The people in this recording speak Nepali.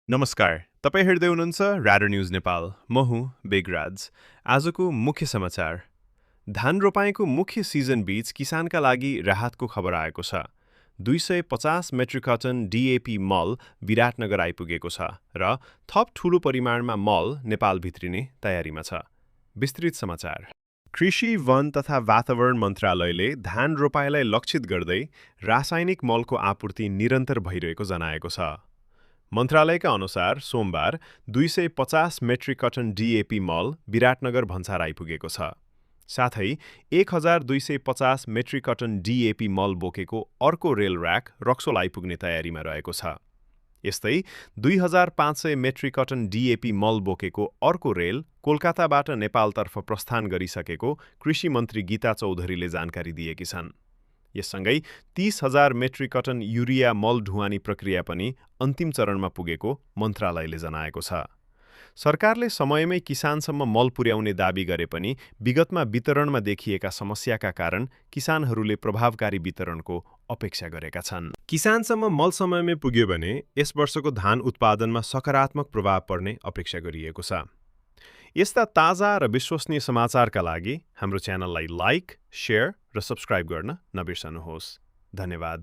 नमस्कार, तपाईँ हेर्दै हुनुहुन्छ र्याडर न्युज नेपाल। म हुँ बेगराज। आजको मुख्य समाचार। धान रोपाइँको मुख्य सिजन बीच किसानका लागि राहतको खबर आएको छ। 250 मेट्रिक टन डिएपी मल विराटनगर आइपुगेको छ र थप ठूलो परिमाणमा मल नेपाल भित्रिने तयारीमा छ। विस्तृत समाचार। कृषि, वन तथा वातावरण मन्त्रालयले धान रोपाइँलाई लक्षित गर्दै रासायनिक मलको आपूर्ति निरन्तर भइरहेको जनाएको छ। मन्त्रालयका अनुसार सोमबार 250 मेट्रिक टन डिएपी मल विराटनगर भन्सार आइपुगेको छ। साथै 1250 मेट्रिक टन डिएपी मल बोकेको अर्को रेल र्याक रक्सोल आइपुग्ने तयारीमा रहेको छ। यस्तै 2500 मेट्रिक टन डिएपी मल बोकेको अर्को रेल कोलकाताबाट नेपालतर्फ प्रस्थान गरिसकेको कृषि मन्त्री गीता चौधरीले जानकारी दिएकी छन्। यससँगै 30,000 मेट्रिक टन युरिया मल ढुवानी प्रक्रिया पनि अन्तिम चरणमा पुगेको मन्त्रालयले जनाएको छ। सरकारले समयमै किसानसम्म मल पुर्याउने दाबी गरे पनि विगतमा वितरणमा देखिएका समस्याका कारण किसानहरूले प्रभावकारी वितरणको अपेक्षा गरेका छन्। किसानसम्म मल समयमै पुग्यो भने यस वर्षको धान उत्पादनमा सकारात्मक प्रभाव पर्ने अपेक्षा गरिएको छ। यस्ता ताजा र विश्वसनीय समाचारका लागि हाम्रो च्यानललाई लाइक, शेयर र सब्स्क्राइब गर्न नबिर्सनुहोस्। धन्यवाद।